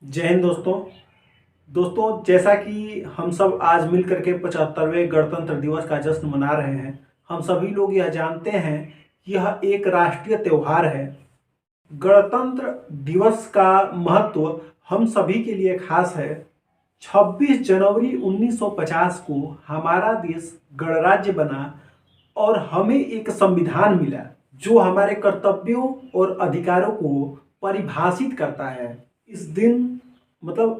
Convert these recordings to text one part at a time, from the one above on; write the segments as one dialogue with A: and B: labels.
A: जय हिंद दोस्तों। जैसा कि हम सब आज मिल करके 75वें गणतंत्र दिवस का जश्न मना रहे हैं। हम सभी लोग यह जानते हैं कि यह एक राष्ट्रीय त्यौहार है। गणतंत्र दिवस का महत्व हम सभी के लिए खास है। 26 जनवरी 1950 को हमारा देश गणराज्य बना और हमें एक संविधान मिला जो हमारे कर्तव्यों और अधिकारों को परिभाषित करता है। इस दिन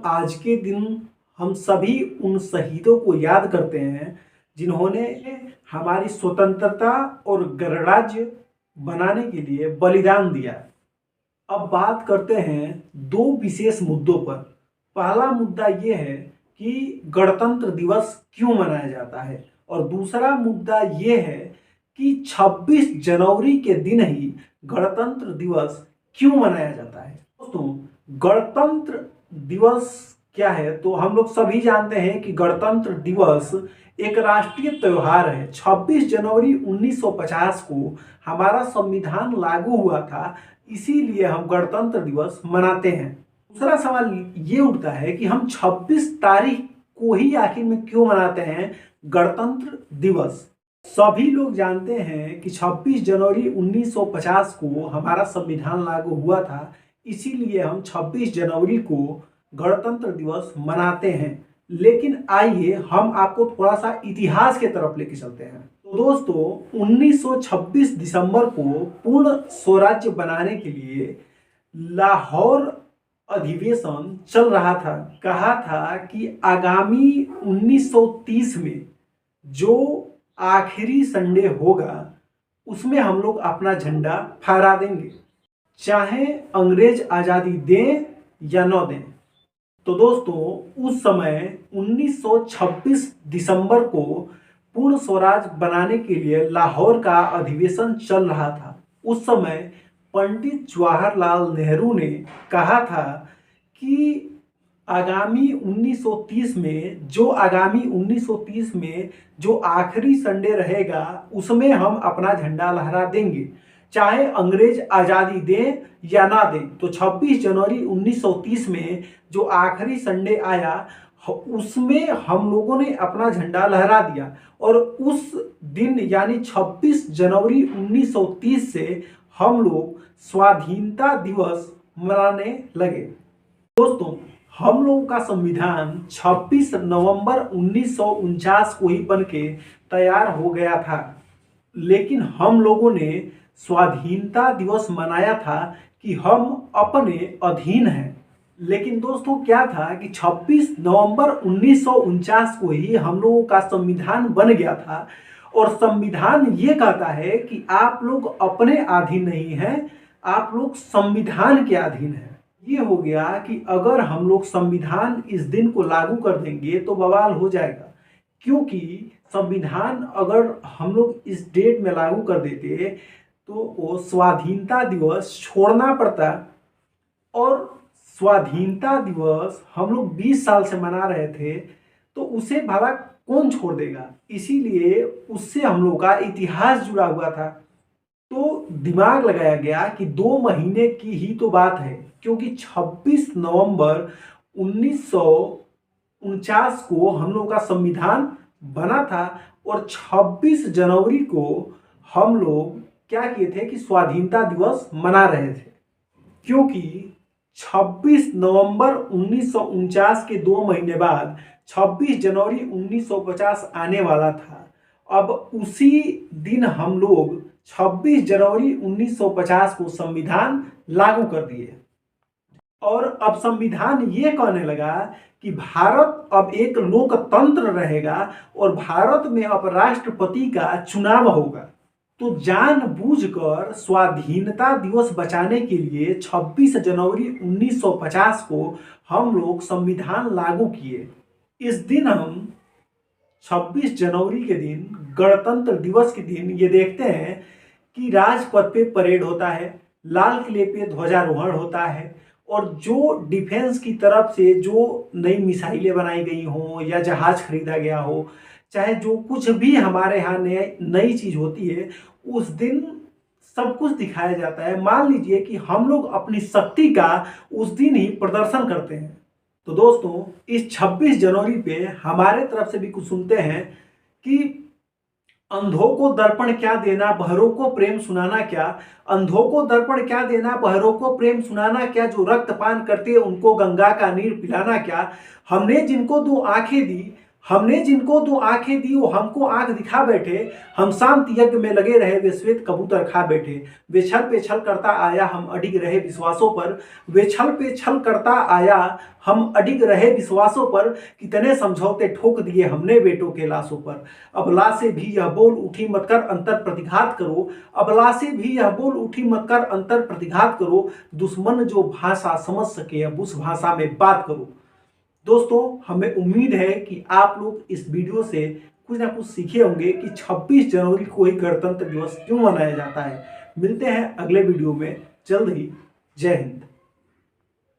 A: आज के दिन हम सभी उन शहीदों को याद करते हैं जिन्होंने हमारी स्वतंत्रता और गणराज्य बनाने के लिए बलिदान दिया। अब बात करते हैं दो विशेष मुद्दों पर। पहला मुद्दा ये है कि गणतंत्र दिवस क्यों मनाया जाता है और दूसरा मुद्दा ये है कि 26 जनवरी के दिन ही गणतंत्र दिवस क्यों मनाया जाता है। दोस्तों, गणतंत्र दिवस क्या है तो हम लोग सभी जानते हैं कि गणतंत्र दिवस एक राष्ट्रीय त्यौहार है। 26 जनवरी 1950 को हमारा संविधान लागू हुआ था, इसीलिए हम गणतंत्र दिवस मनाते हैं। दूसरा सवाल ये उठता है कि हम 26 तारीख को ही आखिर में क्यों मनाते हैं गणतंत्र दिवस। सभी लोग जानते हैं कि 26 जनवरी 1950 को हमारा संविधान लागू हुआ था, इसीलिए हम 26 जनवरी को गणतंत्र दिवस मनाते हैं। लेकिन आइए हम आपको थोड़ा सा इतिहास के तरफ लेके चलते हैं। तो दोस्तों, 1926 दिसंबर को पूर्ण स्वराज्य बनाने के लिए लाहौर अधिवेशन चल रहा था। कहा था कि आगामी 1930 में जो आखिरी संडे होगा उसमें हम लोग अपना झंडा फहरा देंगे, चाहे अंग्रेज आज़ादी दें या न दें। तो दोस्तों, उस समय 1926 दिसंबर को पूर्ण स्वराज बनाने के लिए लाहौर का अधिवेशन चल रहा था। उस समय पंडित जवाहरलाल नेहरू ने कहा था कि आगामी 1930 में जो आखिरी संडे रहेगा उसमें हम अपना झंडा लहरा देंगे, चाहे अंग्रेज आज़ादी दें या ना दें। तो 26 जनवरी 1930 में जो आखिरी संडे आया उसमें हम लोगों ने अपना झंडा लहरा दिया और उस दिन यानी 26 जनवरी 1930 से हम लोग स्वाधीनता दिवस मनाने लगे। दोस्तों, हम लोगों का संविधान 26 नवंबर 1949 को ही बन के तैयार हो गया था, लेकिन हम लोगों ने स्वाधीनता दिवस मनाया था कि हम अपने अधीन हैं। लेकिन दोस्तों, क्या था कि 26 नवंबर 1949 को ही हम लोगों का संविधान बन गया था और संविधान ये कहता है कि आप लोग अपने अधीन नहीं हैं, आप लोग संविधान के अधीन हैं। ये हो गया कि अगर हम लोग संविधान इस दिन को लागू कर देंगे तो बवाल हो जाएगा, क्योंकि संविधान अगर हम लोग इस डेट में लागू कर देते तो वो स्वाधीनता दिवस छोड़ना पड़ता और स्वाधीनता दिवस हम लोग 20 साल से मना रहे थे तो उसे भला कौन छोड़ देगा। इसीलिए उससे हम लोग का इतिहास जुड़ा हुआ था। तो दिमाग लगाया गया कि 2 महीने की ही तो बात है, क्योंकि 26 नवंबर 1949 को हम लोग का संविधान बना था और 26 जनवरी को हम लोग क्या किए थे कि स्वाधीनता दिवस मना रहे थे। क्योंकि 26 नवंबर 1949 के 2 महीने बाद 26 जनवरी 1950 आने वाला था। अब उसी दिन हम लोग 26 जनवरी 1950 को संविधान लागू कर दिए और अब संविधान ये कहने लगा कि भारत अब एक लोकतंत्र रहेगा और भारत में अब राष्ट्रपति का चुनाव होगा। तो जानबूझकर स्वाधीनता दिवस बचाने के लिए 26 जनवरी 1950 को हम लोग संविधान लागू किए। इस दिन हम 26 जनवरी के दिन, गणतंत्र दिवस के दिन ये देखते हैं कि राजपथ पे परेड होता है, लाल किले पे ध्वजारोहण होता है और जो डिफेंस की तरफ से जो नई मिसाइलें बनाई गई हों या जहाज खरीदा गया हो, चाहे जो कुछ भी हमारे यहाँ नई चीज़ होती है, उस दिन सब कुछ दिखाया जाता है। मान लीजिए कि हम लोग अपनी शक्ति का उस दिन ही प्रदर्शन करते हैं। तो दोस्तों इस 26 जनवरी पे हमारे तरफ से भी कुछ सुनते हैं कि अंधों को दर्पण क्या देना, बहरों को प्रेम सुनाना क्या। अंधों को दर्पण क्या देना, बहरों को प्रेम सुनाना क्या। जो रक्तपान करते उनको गंगा का नीर पिलाना क्या। हमने जिनको दो आंखें दी, हमने जिनको दो आंखें दी वो हमको आंख दिखा बैठे। हम शांति यज्ञ में लगे रहे, वे श्वेत कबूतर खा बैठे। वे छल पे छल करता आया, हम अडिग रहे विश्वासों पर। वे छल पे छल करता आया, हम अडिग रहे विश्वासों पर। कितने समझौते ठोक दिए हमने बेटों के लाशों पर। अबला से भी यह बोल उठी मत कर अंतर प्रतिघात करो। अबला से भी यह बोल उठी मत कर अंतर प्रतिघात करो। दुश्मन जो भाषा समझ सके अब उस भाषा में बात करो। दोस्तों हमें उम्मीद है कि आप लोग इस वीडियो से कुछ ना कुछ सीखे होंगे कि 26 जनवरी को ही गणतंत्र दिवस क्यों मनाया जाता है। मिलते हैं अगले वीडियो में जल्द ही। जय हिंद।